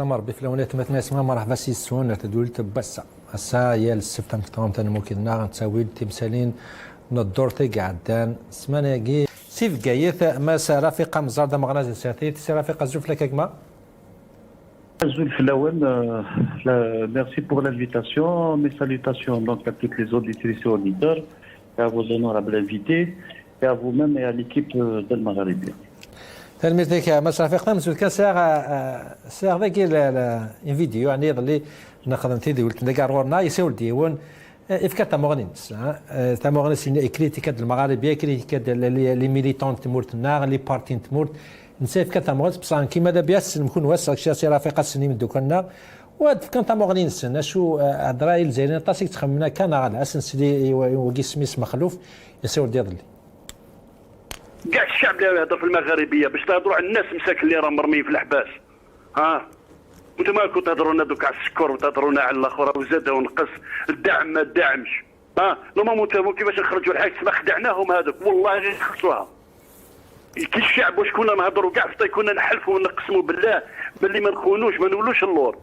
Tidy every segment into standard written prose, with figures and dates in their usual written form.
السلام ربي في الاولى تمات اسمها مرحبا سي السون تدول تبسا السا يا السبت نكتم تنموكلنا تساوي تمثالين ندورتي قعدان سمانه جي سيف جايث ما رافقه مزارده مغناز ساتي سي رافقه زوف لك كما Azul Filawen, merci pour l'invitation. Mes salutations donc à toutes les auditrices et auditeurs, et à vos honorables invités, et à vous-même et à l'équipe d'Al Magharibi. تلميذك مس رافقنا مزول كان ساغ ذاك ان فيديو يعني يضلي ناخذ انت دولت نقارورنا يسول ديون افكار تامورنينس تامورنينس كريتيكا المغاربيه كريتيكا لي ميليتون تمورتنا لي بارتين تمورت نسيف كان تامورنينس بصح كيما دابا نكون واسع شي رافقه السني من دوكنا وهاد كان تامورنينس شو ادرايل زين طاسيك تخمنا كان على اساس لي وكي سميس مخلوف يسول ديال كاع الشعب اللي يهضر في المغاربيه باش تهضروا على الناس مساكن اللي راه مرميين في الحباس وانتم مالكم تهضروا لنا دوك على السكر وتهضروا لنا على الاخر وزاد ونقص الدعم ما دعمش نورمالمون كيفاش نخرجوا الحاج ما خدعناهم هذوك والله غير يخلصوها كي الشعب واش كنا نهضروا كاع في كنا نحلفوا ونقسموا بالله باللي ما نخونوش ما نولوش اللور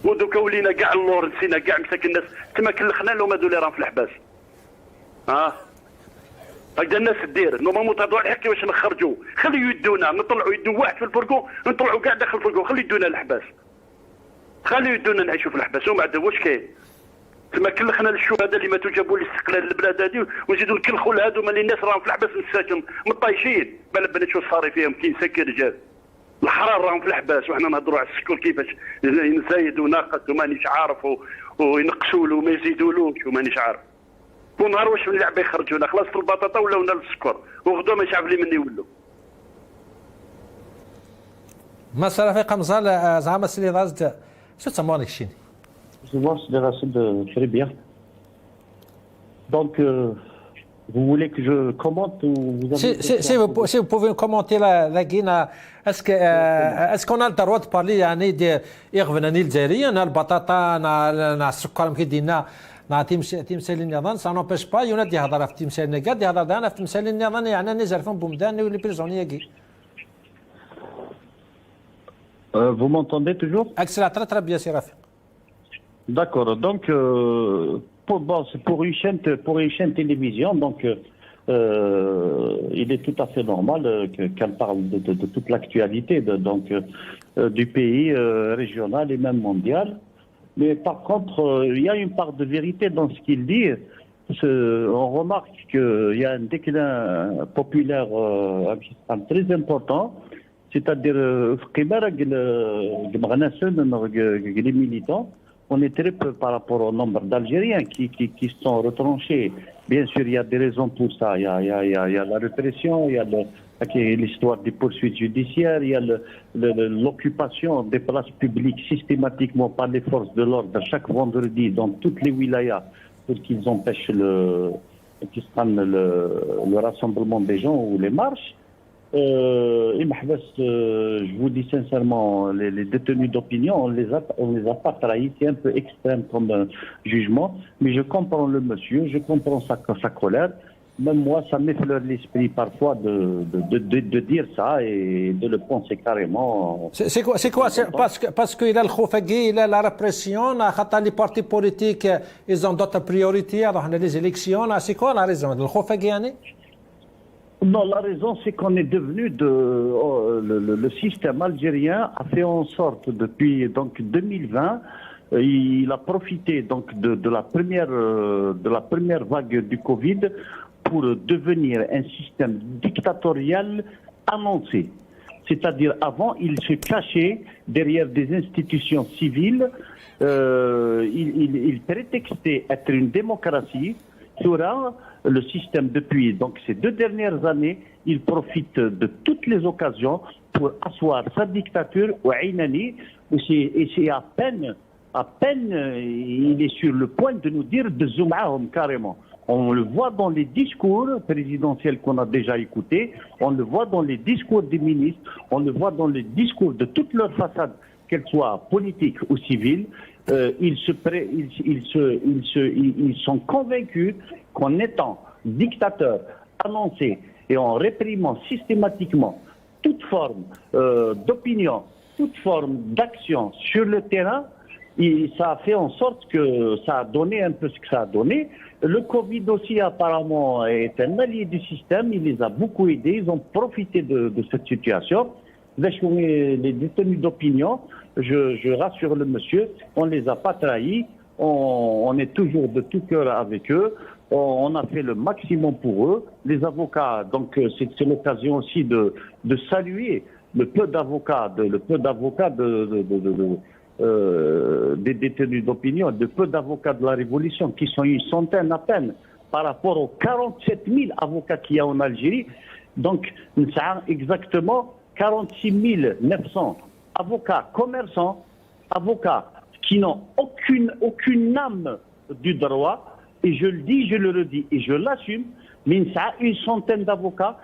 ودوكا ولينا كاع اللور نسينا كاع مساكن الناس تما كلخنا لهم هذو اللي راهم في الحباس هكذا الناس دير نورمالمون تهضروا على كيفاش نخرجوا خليو يدونا نطلعوا يدو واحد في الفرقو نطلعوا كاع داخل الفرقو خليو يدونا الحباس خليو يدونا نعيشوا في الحباس ومن بعد واش كاين تما كلخنا للشهداء اللي ماتوا جابوا الاستقلال للبلاد هذه ونزيدوا نكلخوا لهذوما اللي الناس راهم في الحباس مساكن مطايشين بالك شو صار فيهم كي نسكر رجال الحرار راهم في الحباس وحنا نهضروا على السكر كيفاش نزايد وناقص ومانيش عارف وينقصوا له وما يزيدولوش ومانيش عارف ونهار واش من اللعبه يخرجونا خلاص البطاطا ولاونا للسكر وغدوه ما يعرف لي من يولوا ما صار في قمصال زعما سلي ضازت شو تسمونك الشيني Je vois les racines très bien. Donc, vous voulez que je commente ou vous avez... Si vous pouvez commenter la Guinée, est-ce qu'on a le droit de parler يعني دي يغفناني الجزائرية نا البطاطا نا السكر مكيدينا نا تمثال النظام سا نوبيش با يونادي يهضر في تمثال نقاد يهضر انا في تمثال النظام يعني نزرفون بومدان ولي بريزونيا كي Vous m'entendez toujours? اكسل très bien سي رافق. D'accord. Donc, c'est pour une chaîne télévision, donc il est tout à fait normal qu'elle parle de toute l'actualité du pays régional et même mondial. Mais par contre, il y a une part de vérité dans ce qu'il dit. On remarque qu'il y a un déclin populaire très important, c'est-à-dire les militants. On est très peu par rapport au nombre d'Algériens qui sont retranchés. Bien sûr, il y a des raisons pour ça. Il y a la répression, il y a l'histoire des poursuites judiciaires, il y a l'occupation des places publiques systématiquement par les forces de l'ordre chaque vendredi dans toutes les wilayas pour qu'ils empêchent le rassemblement des gens ou les marches. Je vous dis sincèrement, les détenus d'opinion, on les a pas trahis, c'est un peu extrême comme jugement, mais je comprends le monsieur, je comprends sa colère. Même moi, ça m'effleure l'esprit parfois de dire ça et de le penser carrément. C'est quoi parce qu'il a le khofagui, il a la répression, les partis politiques, ils ont d'autres priorités, alors les élections, c'est quoi la raison? Le khofagui, Non, la raison, c'est qu'on est devenu le système algérien a fait en sorte depuis donc 2020, il a profité donc de la première vague du Covid pour devenir un système dictatorial annoncé. C'est-à-dire avant, il se cachait derrière des institutions civiles, il prétextait être une démocratie. Le système depuis donc ces 2 dernières années, il profite de toutes les occasions pour asseoir sa dictature au Aynani et c'est à peine il est sur le point de nous dire de zoomahum carrément. On le voit dans les discours présidentiels qu'on a déjà écoutés, on le voit dans les discours des ministres, on le voit dans les discours de toutes leurs façades, qu'elles soient politiques ou civiles. Ils sont convaincus qu'en étant dictateurs annoncés et en réprimant systématiquement toute forme d'opinion toute forme d'action sur le terrain, et ça a fait en sorte que ça a donné un peu ce que ça a donné. Le Covid aussi apparemment est un allié du système, il les a beaucoup aidés, ils ont profité de cette situation. Les détenus d'opinion, je rassure le monsieur, on ne les a pas trahis, on est toujours de tout cœur avec eux, on a fait le maximum pour eux. Les avocats, donc c'est l'occasion aussi de saluer le peu d'avocats, des détenus d'opinion, de peu d'avocats de la Révolution, qui sont une centaine à peine, par rapport aux 47 000 avocats qu'il y a en Algérie. Donc, ça a exactement 46 900 avocats commerçants, avocats qui n'ont aucune âme du droit, et je le dis, je le redis, et je l'assume, mais ça a une centaine d'avocats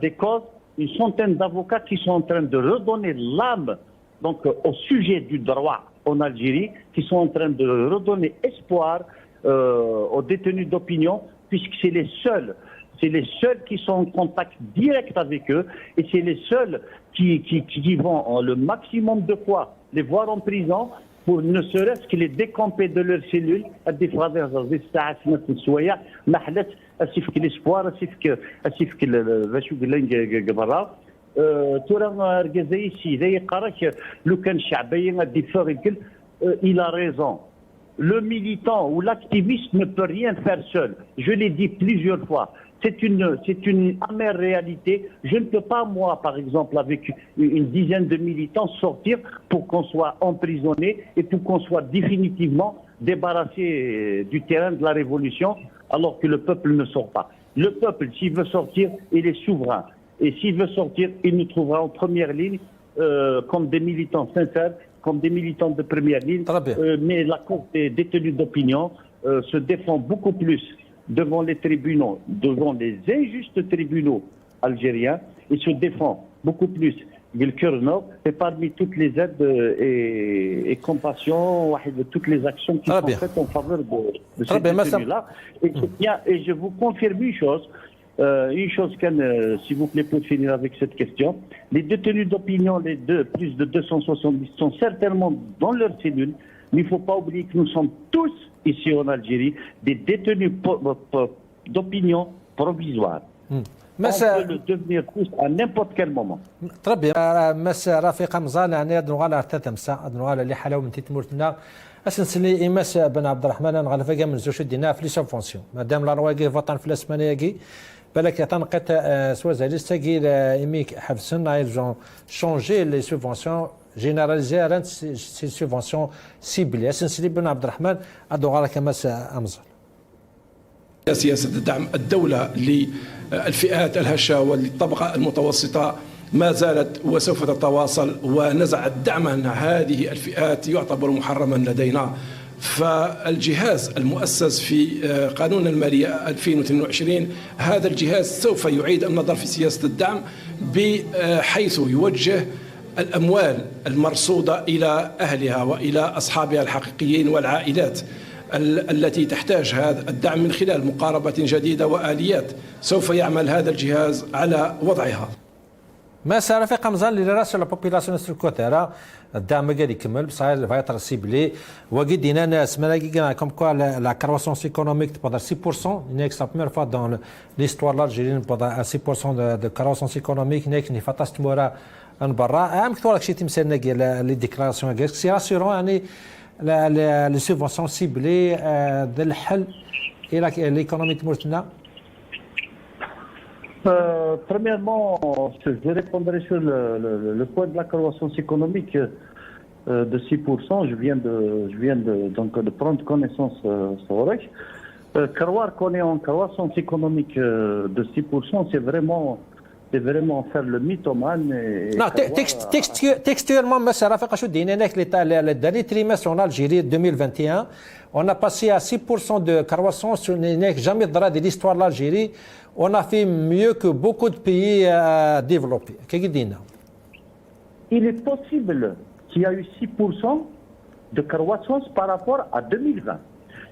des causes, une centaine d'avocats qui sont en train de redonner l'âme donc au sujet du droit en Algérie, qui sont en train de redonner espoir aux détenus d'opinion, puisque c'est les seuls qui sont en contact direct avec eux, et c'est les seuls qui vont le maximum de fois les voir en prison pour ne serait-ce que les décamper de leurs cellules. Il a raison. Le militant ou l'activiste ne peut rien faire seul. Je l'ai dit plusieurs fois. C'est une amère réalité. Je ne peux pas, moi, par exemple, avec une dizaine de militants, sortir pour qu'on soit emprisonné et pour qu'on soit définitivement débarrassé du terrain de la révolution, alors que le peuple ne sort pas. Le peuple, s'il veut sortir, il est souverain. Et s'il veut sortir, il nous trouvera en première ligne comme des militants sincères, comme des militants de première ligne. Mais la cause des détenus d'opinion se défend beaucoup plus devant les tribunaux, devant les injustes tribunaux algériens, et se défend beaucoup plus le cœur nord, et parmi toutes les aides et compassion, toutes les actions qui sont faites en faveur de ces détenus-là. Et je vous confirme une chose, s'il vous plaît, pour finir avec cette question. Les détenus d'opinion, plus de 270, sont certainement dans leur cellule, mais il ne faut pas oublier que nous sommes tous, ici en Algérie, des détenus d'opinion provisoire. On peut le devenir tous à n'importe quel moment. Très bien. مس رفيق مزال يعني نغالا تتمسا نغالا اللي حلاو من تيتمورتنا اسنسلي إماس بن عبد الرحمن نغالا من زوج دينا في لي سوبونسيون مادام لا رواقي فطن في الاسمانيه بالك تنقط سوازاليست كي إميك حفصن ils ont changé les subventions généralisées ces subventions ciblées اسنسلي بن عبد الرحمن ادوغالا كماس امزال سياسة دعم الدولة للفئات الهشة والطبقة المتوسطة ما زالت وسوف تتواصل، ونزع الدعم عن هذه الفئات يعتبر محرما لدينا. فالجهاز المؤسس في قانون المالية 2022 هذا الجهاز سوف يعيد النظر في سياسة الدعم بحيث يوجه الأموال المرصودة إلى أهلها وإلى أصحابها الحقيقيين والعائلات التي تحتاج هذا الدعم من خلال مقاربة جديدة وآليات سوف يعمل هذا الجهاز على وضعها. ما صار في قمزان اللي راس لا بوبولاسيون سكوتيرا الدعم قال يكمل بصح الفايتر سيبلي وقدينا ناس مالا كوم كوا لا كروسونس ايكونوميك تبدا 6% نيكس لا بروميير فوا دون ليستوار لالجيريين تبدا 6% دو كروسونس ايكونوميك نيك ني فاتاست مورا من برا عام كثر شي تمثال نقي لي ديكلاراسيون كاع سي راسيرون يعني les subventions ciblées de l'hal et l'économie de Mourtena. Premièrement, je répondrai sur le point de la croissance économique de 6%. Je viens de prendre connaissance sur croire qu'on est en croissance économique de 6%, c'est vraiment faire le mythomane. Non, textuellement, le dernier trimestre en Algérie 2021, on a passé à 6% de croissance, ce n'est jamais de l'histoire de l'Algérie. On a fait mieux que beaucoup de pays développés. Il est possible qu'il y ait eu 6% de croissance par rapport à 2020.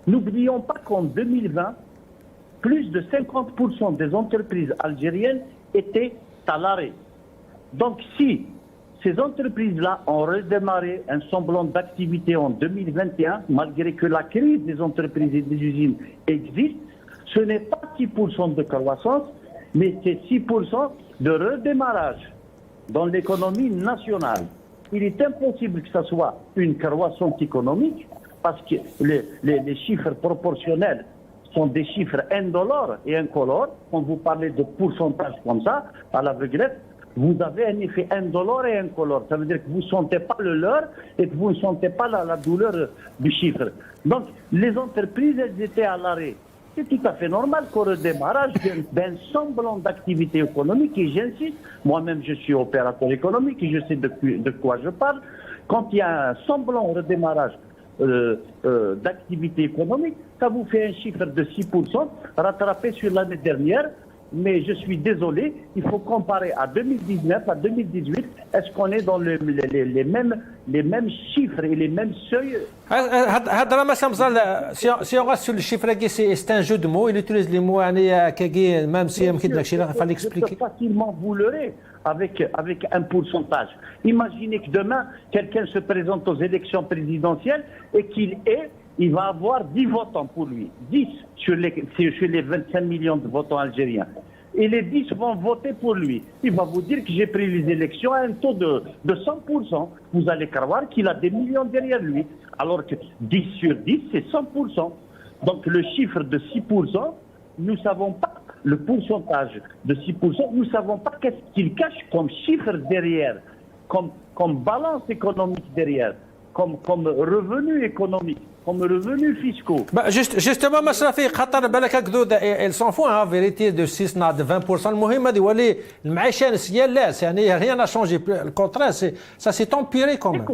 N'oublions pas qu'en 2020, plus de 50% des entreprises algériennes étaient à l'arrêt. Donc si Ces entreprises-là ont redémarré un semblant d'activité en 2021, malgré que la crise des entreprises et des usines existe. Ce n'est pas 6% de croissance, mais c'est 6% de redémarrage dans l'économie nationale. Il est impossible que ce soit une croissance économique parce que les chiffres proportionnels sont des chiffres indolores et incolores. Quand vous parlez de pourcentage comme ça, à l'aveuglette, vous avez un effet indolore et incolore. Ça veut dire que vous ne sentez pas le leur et que vous ne sentez pas la douleur du chiffre. Donc, les entreprises, elles étaient à l'arrêt. C'est tout à fait normal qu'au redémarrage d'un semblant d'activité économique, et j'insiste, moi-même je suis opérateur économique et je sais de quoi je parle, quand il y a un semblant redémarrage d'activité économique, ça vous fait un chiffre de 6% rattrapé sur l'année dernière. Mais je suis désolé, il faut comparer à 2019, à 2018, est-ce qu'on est dans les mêmes chiffres et les mêmes seuils? Si on reste sur le chiffre, c'est un jeu de mots, il utilise les mots, même si il fallait expliquer. Je peux facilement vous leurrer avec un pourcentage. Imaginez que demain, quelqu'un se présente aux élections présidentielles et il va avoir 10 votants pour lui. 10 sur les 25 millions de votants algériens. Et les 10 vont voter pour lui. Il va vous dire que j'ai pris les élections à un taux de 100%. Vous allez croire qu'il a des millions derrière lui. Alors que 10 sur 10, c'est 100%. Donc le chiffre de 6%, nous ne savons pas le pourcentage de 6%, nous ne savons pas qu'est-ce qu'il cache comme chiffre derrière, comme balance économique derrière, comme revenu économique. Comme revenus fiscaux. Justement, ils s'en font en vérité de 6 à 20%. Rien n'a changé. Le contraire, ça s'est empiré quand même.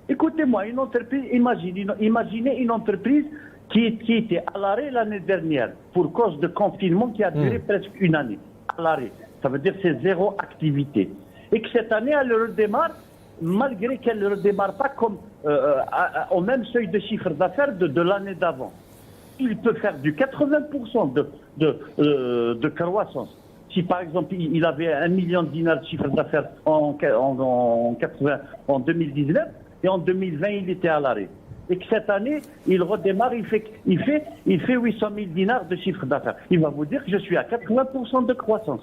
Écoutez-moi, une entreprise, imaginez une entreprise qui était à l'arrêt l'année dernière pour cause de confinement qui a duré presque une année. À l'arrêt. Ça veut dire que c'est zéro activité. Et que cette année, elle redémarre, malgré qu'elle ne redémarre pas comme au même seuil de chiffre d'affaires de l'année d'avant. Il peut faire du 80% de croissance. Si par exemple il avait 1 million de dinars de chiffre d'affaires en 2019 et en 2020 il était à l'arrêt. Et que cette année il redémarre, il fait 800 000 dinars de chiffre d'affaires. Il va vous dire que je suis à 80% de croissance.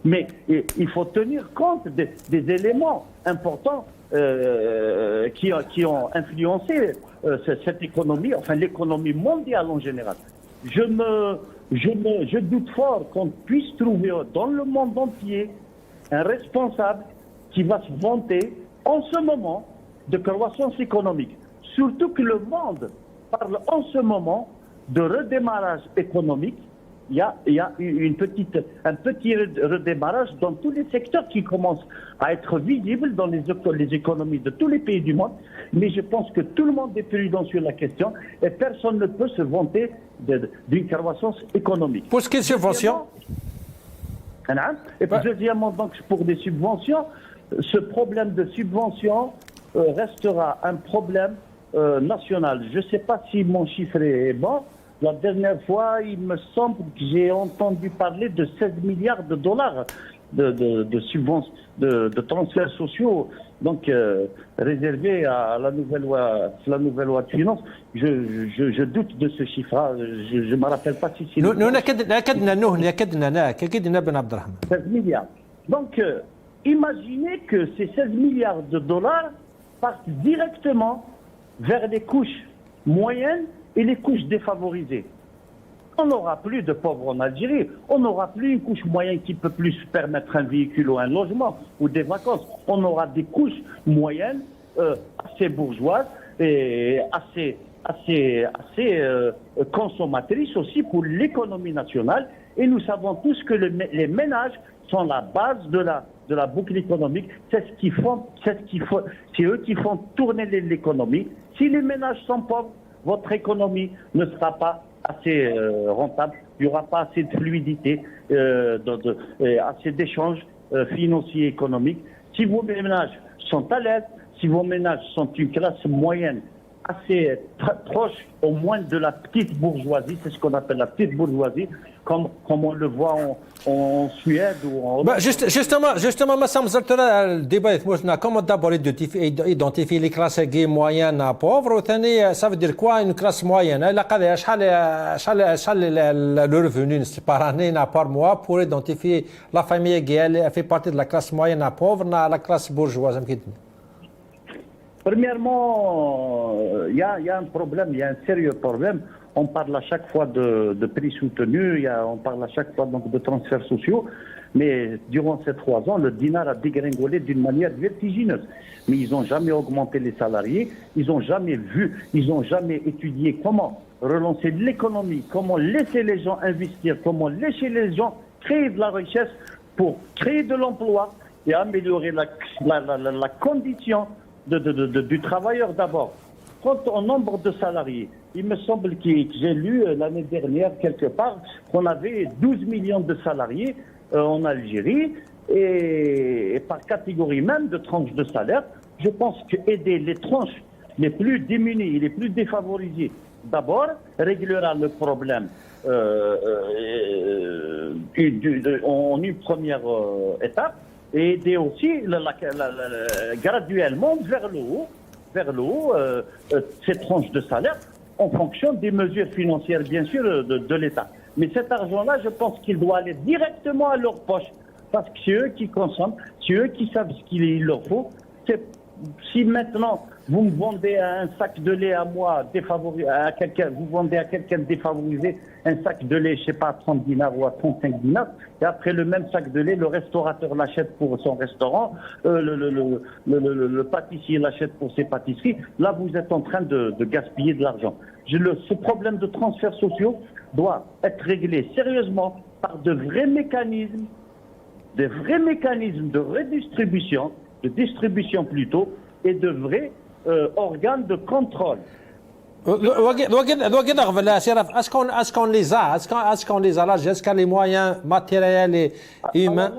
Mais il faut tenir compte des éléments importants qui ont influencé cette économie, enfin l'économie mondiale en général. Je doute fort qu'on puisse trouver dans le monde entier un responsable qui va se vanter en ce moment de croissance économique. Surtout que le monde parle en ce moment de redémarrage économique. Il y a un petit redémarrage dans tous les secteurs qui commencent à être visibles dans les économies de tous les pays du monde. Mais je pense que tout le monde est prudent sur la question et personne ne peut se vanter d'une croissance économique. Pour ce qui est des subventions. Et puis deuxièmement, donc, pour des subventions, ce problème de subvention restera un problème national. Je ne sais pas si mon chiffre est bon. La dernière fois, il me semble que j'ai entendu parler de 16 milliards de dollars de subventions, de transferts sociaux, donc réservés à la nouvelle loi de finances. Je doute de ce chiffre. Je ne me rappelle pas si c'est... 16 milliards. Donc, imaginez que ces 16 milliards de dollars partent directement vers les couches moyennes et les couches défavorisées. On n'aura plus de pauvres en Algérie, on n'aura plus une couche moyenne qui peut plus se permettre un véhicule ou un logement ou des vacances. On aura des couches moyennes assez bourgeoises et assez consommatrices aussi pour l'économie nationale. Et nous savons tous que les ménages sont la base de la boucle économique. C'est eux qui font tourner l'économie. Si les ménages sont pauvres, votre économie ne sera pas assez rentable, il n'y aura pas assez de fluidité, assez d'échanges financiers et économiques. Si vos ménages sont à l'aise, si vos ménages sont une classe moyenne assez proche au moins de la petite bourgeoisie, c'est ce qu'on appelle la petite bourgeoisie, comme on le voit en Suède ou en Hollande. Justement, ما سمزلت الديبات موسنا comment d'abord identifier les classes moyennes à pauvres وثاني ça veut dire quoi une classe moyenne elle a شحال le revenu par année par mois pour identifier la famille qui elle fait partie de la classe moyenne à pauvre à la classe bourgeoise. Premièrement, il y a un problème, il y a un sérieux problème. On parle à chaque fois de prix soutenus, on parle à chaque fois donc de transferts sociaux, mais durant ces 3 ans, le dinar a dégringolé d'une manière vertigineuse. Mais ils n'ont jamais augmenté les salariés, ils n'ont jamais vu, ils n'ont jamais étudié comment relancer l'économie, comment laisser les gens investir, comment laisser les gens créer de la richesse pour créer de l'emploi et améliorer la condition du travailleur d'abord. Quant au nombre de salariés, il me semble que j'ai lu l'année dernière quelque part qu'on avait 12 millions de salariés en Algérie et par catégorie même de tranches de salaire. Je pense qu'aider les tranches les plus démunies et les plus défavorisées, d'abord, réglera le problème en une première étape et aider aussi graduellement vers le haut ces tranches de salaire en fonction des mesures financières, bien sûr, de l'État. Mais cet argent-là, je pense qu'il doit aller directement à leur poche, parce que c'est eux qui consomment, c'est eux qui savent ce qu'il leur faut. Si maintenant vous me vendez un sac de lait à moi défavorisé, vous vendez à quelqu'un défavorisé un sac de lait, je sais pas, à 30 dinars ou à 35 dinars, et après le même sac de lait, le restaurateur l'achète pour son restaurant, le pâtissier l'achète pour ses pâtisseries. Là, vous êtes en train de gaspiller de l'argent. Ce problème de transferts sociaux doit être réglé sérieusement par de vrais mécanismes de redistribution, de distribution plutôt, et de vrais organes de contrôle. Est-ce qu'on les a? Est-ce qu'on les a là? Est-ce qu'il y a les moyens matériels et humains?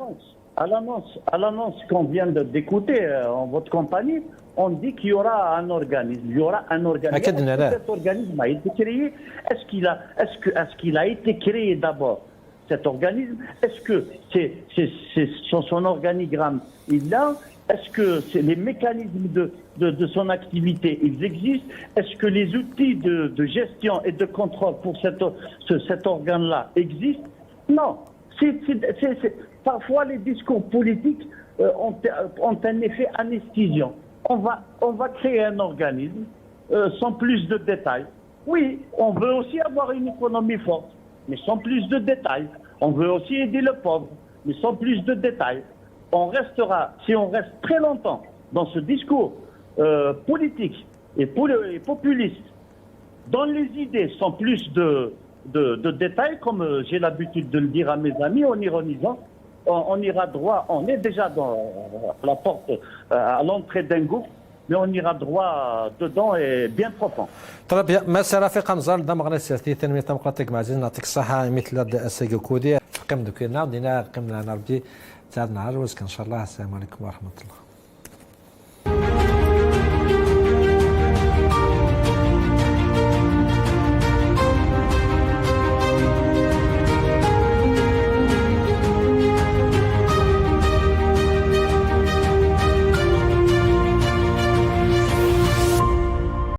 À l'annonce qu'on vient d'écouter en votre compagnie, on dit qu'il y aura un organisme. Il y aura un organisme. Cet organisme a été créé. Est-ce qu'il a été créé d'abord, cet organisme? Est-ce que son organigramme est là? Est-ce que les mécanismes de son activité, ils existent? Est-ce que les outils de gestion et de contrôle pour cet organe-là existent? Non. Parfois, les discours politiques ont un effet anesthésiant. On va créer un organisme sans plus de détails. Oui, on veut aussi avoir une économie forte, mais sans plus de détails. On veut aussi aider le pauvre, mais sans plus de détails. Si on reste très longtemps dans ce discours politique et populiste, dans les idées sans plus de détails, comme j'ai l'habitude de le dire à mes amis en ironisant, on ira droit, on est déjà dans la porte, à l'entrée d'un gouffre, mais on ira droit dedans et bien profond. طيب مساء رفيق نزال دمغنا السياسي تنمية ديمقراطيك معزز نعطيك الصحة مثل السيق كودي قم دكينا ودينا قمنا نربي تاعنا عروس ان شاء الله. السلام عليكم ورحمة الله.